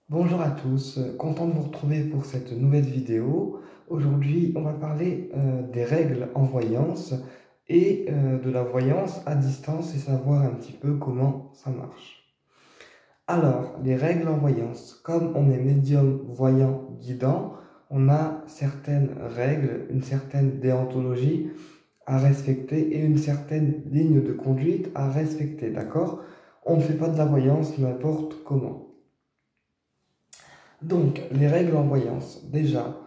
Bonjour à tous, content de vous retrouver pour cette nouvelle vidéo. Aujourd'hui, on va parler des règles en voyance et de la voyance à distance et savoir un petit peu comment ça marche. Alors, les règles en voyance, comme on est médium, voyant, guidant, on a certaines règles, une certaine déontologie à respecter et une certaine ligne de conduite à respecter, d'accord? On ne fait pas de la voyance n'importe comment. Donc, les règles en voyance. Déjà,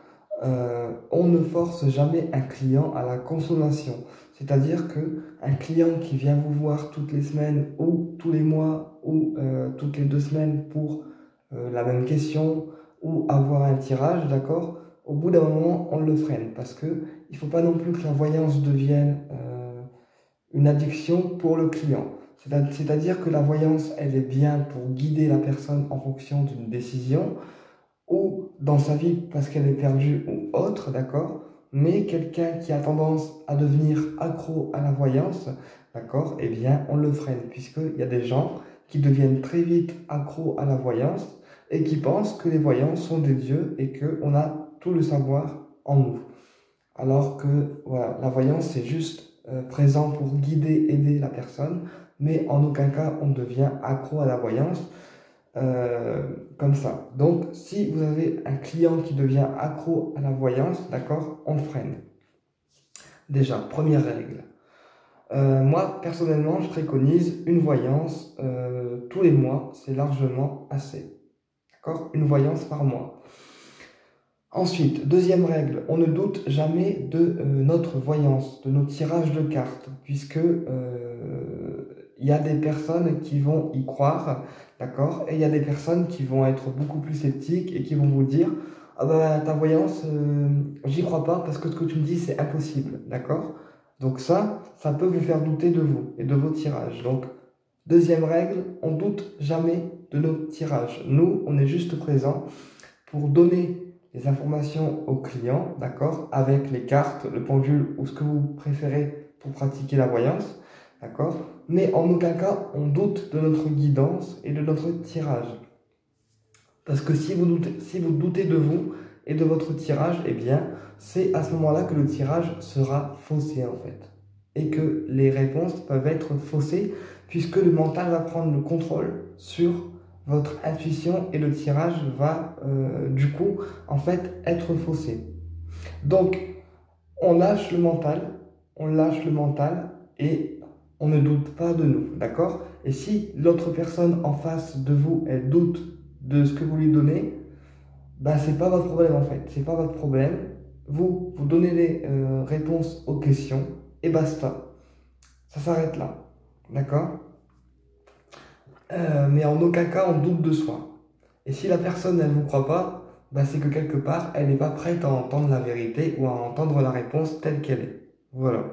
on ne force jamais un client à la consommation. C'est-à-dire que un client qui vient vous voir toutes les semaines ou tous les mois ou toutes les 2 semaines pour la même question ou avoir un tirage, d'accord? Au bout d'un moment, on le freine parce que il ne faut pas non plus que la voyance devienne une addiction pour le client. C'est-à-dire que la voyance, elle est bien pour guider la personne en fonction d'une décision ou dans sa vie parce qu'elle est perdue ou autre, d'accord? Mais quelqu'un qui a tendance à devenir accro à la voyance, d'accord? Eh bien, on le freine, puisqu'il y a des gens qui deviennent très vite accros à la voyance et qui pensent que les voyants sont des dieux et qu'on a tout le savoir en nous. Alors que voilà, la voyance, c'est juste présent pour guider, aider la personne, mais en aucun cas on devient accro à la voyance euh, comme ça. Donc, si vous avez un client qui devient accro à la voyance, d'accord, on le freine. Déjà, première règle. Moi, personnellement, je préconise une voyance tous les mois, c'est largement assez. D'accord? Une voyance par mois. Ensuite, deuxième règle, on ne doute jamais de notre voyance, de nos tirages de cartes, puisque il y a des personnes qui vont y croire, d'accord, et il y a des personnes qui vont être beaucoup plus sceptiques et qui vont vous dire, ah bah ta voyance, j'y crois pas parce que ce que tu me dis c'est impossible, d'accord. Donc ça peut vous faire douter de vous et de vos tirages. Donc deuxième règle, on doute jamais de nos tirages. Nous, on est juste présent pour donner les informations au client, d'accord, avec les cartes, le pendule ou ce que vous préférez pour pratiquer la voyance, d'accord, mais en aucun cas on doute de notre guidance et de notre tirage. Parce que si vous doutez de vous et de votre tirage, eh bien, c'est à ce moment-là que le tirage sera faussé en fait. Et que les réponses peuvent être faussées puisque le mental va prendre le contrôle sur votre intuition et le tirage va du coup en fait être faussé. Donc on lâche le mental, on lâche le mental et on ne doute pas de nous, d'accord? Et si l'autre personne en face de vous, elle doute de ce que vous lui donnez, ben c'est pas votre problème en fait, c'est pas votre problème. Vous donnez les réponses aux questions et basta. Ça s'arrête là, d'accord? Mais en aucun cas on doute de soi. Et si la personne elle ne vous croit pas, ben c'est que quelque part elle n'est pas prête à entendre la vérité ou à entendre la réponse telle qu'elle est. Voilà.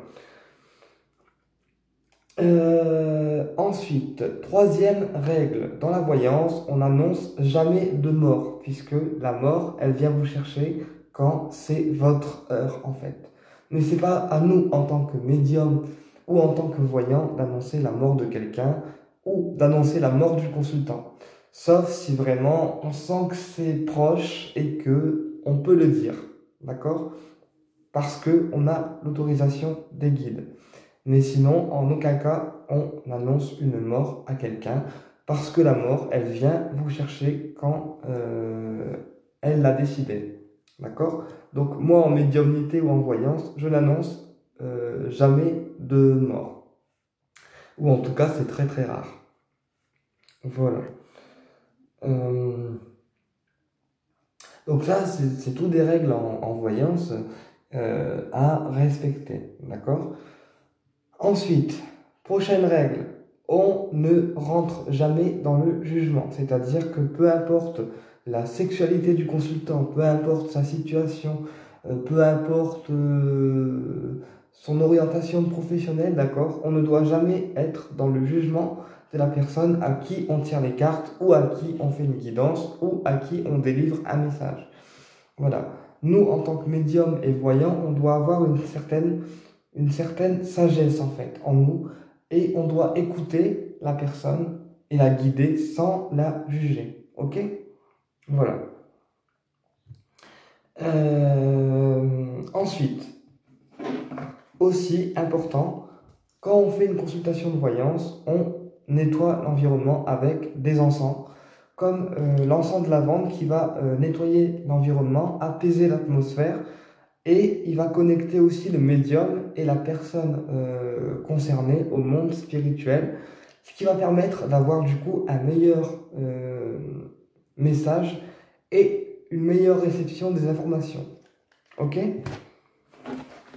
Ensuite, troisième règle, dans la voyance, on n'annonce jamais de mort, puisque la mort, elle vient vous chercher quand c'est votre heure, en fait. Mais c'est pas à nous, en tant que médium ou en tant que voyant, d'annoncer la mort de quelqu'un ou d'annoncer la mort du consultant. Sauf si vraiment on sent que c'est proche et que on peut le dire, d'accord? Parce que on a l'autorisation des guides. Mais sinon, en aucun cas, on annonce une mort à quelqu'un parce que la mort, elle vient vous chercher quand elle l'a décidé. D'accord? Donc moi, en médiumnité ou en voyance, je n'annonce jamais de mort. Ou en tout cas, c'est très très rare. Voilà. Euh, donc ça, c'est tout des règles en voyance à respecter. D'accord? Ensuite, prochaine règle, on ne rentre jamais dans le jugement. C'est-à-dire que peu importe la sexualité du consultant, peu importe sa situation, peu importe son orientation professionnelle, d'accord, on ne doit jamais être dans le jugement de la personne à qui on tire les cartes ou à qui on fait une guidance ou à qui on délivre un message. Voilà. Nous, en tant que médium et voyant, on doit avoir une certaine sagesse en fait en nous et on doit écouter la personne et la guider sans la juger. Ok? Voilà. Ensuite, aussi important, quand on fait une consultation de voyance, on nettoie l'environnement avec des encens, comme l'encens de lavande qui va nettoyer l'environnement, apaiser l'atmosphère, et il va connecter aussi le médium et la personne concernée au monde spirituel, ce qui va permettre d'avoir du coup un meilleur message et une meilleure réception des informations. Ok?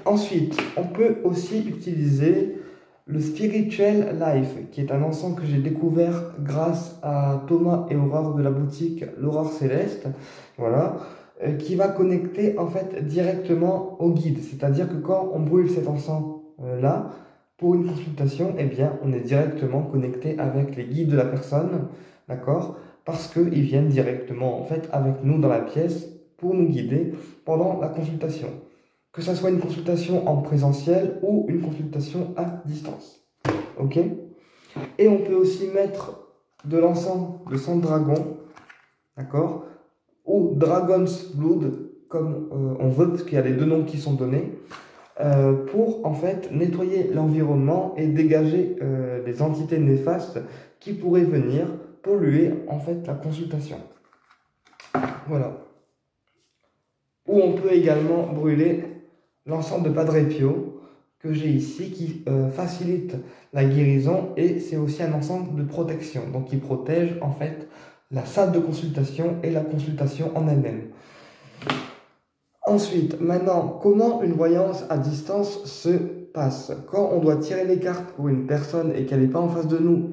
Ensuite, on peut aussi utiliser le Spiritual Life, qui est un encens que j'ai découvert grâce à Thomas et Aurore de la boutique L'Aurore Céleste, voilà, qui va connecter en fait directement au guide. C'est-à-dire que quand on brûle cet encens là, pour une consultation, eh bien, on est directement connecté avec les guides de la personne, d'accord? Parce qu'ils viennent directement en fait avec nous dans la pièce pour nous guider pendant la consultation. Que ça soit une consultation en présentiel ou une consultation à distance. Ok? Et on peut aussi mettre de l'encens de sang de dragon, d'accord? Ou Dragon's Blood, comme on veut, parce qu'il y a les deux noms qui sont donnés, pour en fait nettoyer l'environnement et dégager des entités néfastes qui pourraient venir polluer en fait la consultation. Voilà. Ou on peut également brûler l'encens de Padre Pio que j'ai ici qui facilite la guérison et c'est aussi un encens de protection, donc qui protège en fait la salle de consultation et la consultation en elle-même. Ensuite, maintenant, comment une voyance à distance se passe? Quand on doit tirer les cartes pour une personne et qu'elle n'est pas en face de nous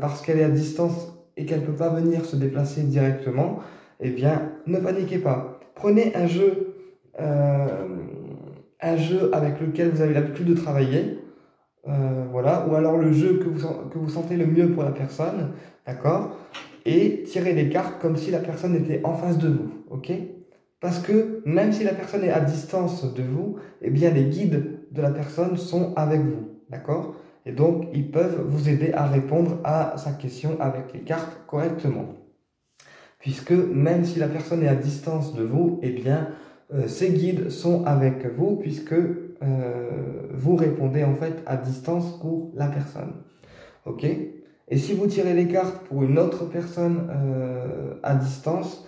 parce qu'elle est à distance et qu'elle ne peut pas venir se déplacer directement, eh bien, ne paniquez pas. Prenez un jeu avec lequel vous avez l'habitude de travailler, voilà, ou alors le jeu que vous sentez le mieux pour la personne, d'accord, et tirez les cartes comme si la personne était en face de vous, ok? Parce que même si la personne est à distance de vous, eh bien les guides de la personne sont avec vous, d'accord? Et donc ils peuvent vous aider à répondre à sa question avec les cartes correctement. Puisque même si la personne est à distance de vous, eh bien ces guides sont avec vous puisque vous répondez en fait à distance pour la personne. Ok? Et si vous tirez les cartes pour une autre personne à distance,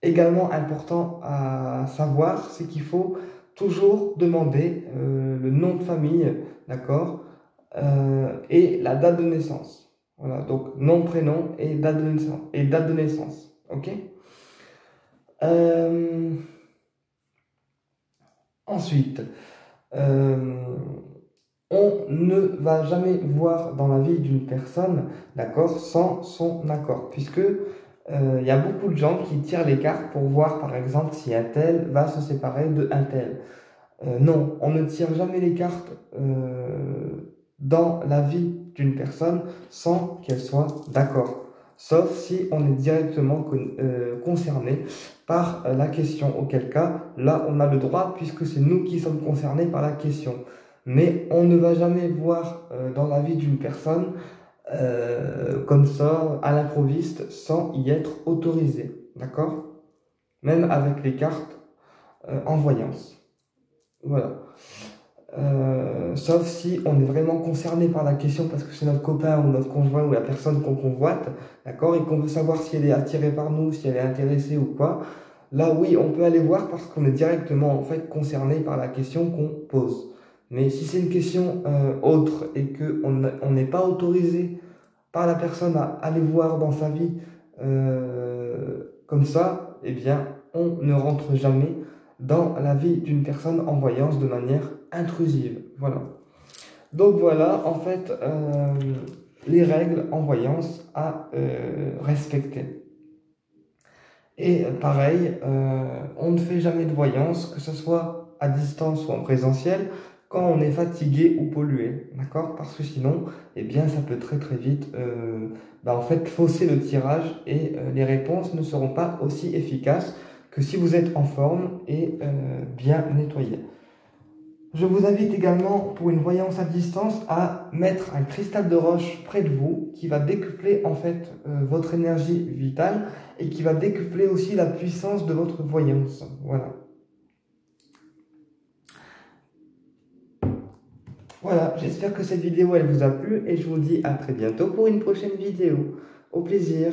également important à savoir, c'est qu'il faut toujours demander le nom de famille, d'accord, et la date de naissance. Voilà, donc nom, prénom et date de naissance. Ok? Ensuite, on ne va jamais voir dans la vie d'une personne, d'accord, sans son accord, puisque il y a beaucoup de gens qui tirent les cartes pour voir, par exemple, si un tel va se séparer de un tel. Non, on ne tire jamais les cartes dans la vie d'une personne sans qu'elle soit d'accord. Sauf si on est directement concerné par la question. Auquel cas, là, on a le droit puisque c'est nous qui sommes concernés par la question. Mais on ne va jamais voir dans la vie d'une personne comme ça, à l'improviste, sans y être autorisé. D'accord? Même avec les cartes en voyance. Voilà. Sauf si on est vraiment concerné par la question parce que c'est notre copain ou notre conjoint ou la personne qu'on convoite, d'accord, et qu'on veut savoir si elle est attirée par nous, si elle est intéressée ou quoi. Là, oui, on peut aller voir parce qu'on est directement en fait concerné par la question qu'on pose. Mais si c'est une question autre et qu'on n'est pas autorisé par la personne à aller voir dans sa vie comme ça, eh bien, on ne rentre jamais dans la vie d'une personne en voyance de manière intrusive. Voilà. Donc voilà, en fait, les règles en voyance à respecter. Et pareil, on ne fait jamais de voyance, que ce soit à distance ou en présentiel, quand on est fatigué ou pollué, d'accord? Parce que sinon, eh bien, ça peut très très vite, en fait, fausser le tirage et les réponses ne seront pas aussi efficaces que si vous êtes en forme et bien nettoyé. Je vous invite également, pour une voyance à distance, à mettre un cristal de roche près de vous qui va décupler en fait votre énergie vitale et qui va décupler aussi la puissance de votre voyance. Voilà. Voilà, j'espère que cette vidéo elle vous a plu et je vous dis à très bientôt pour une prochaine vidéo. Au plaisir.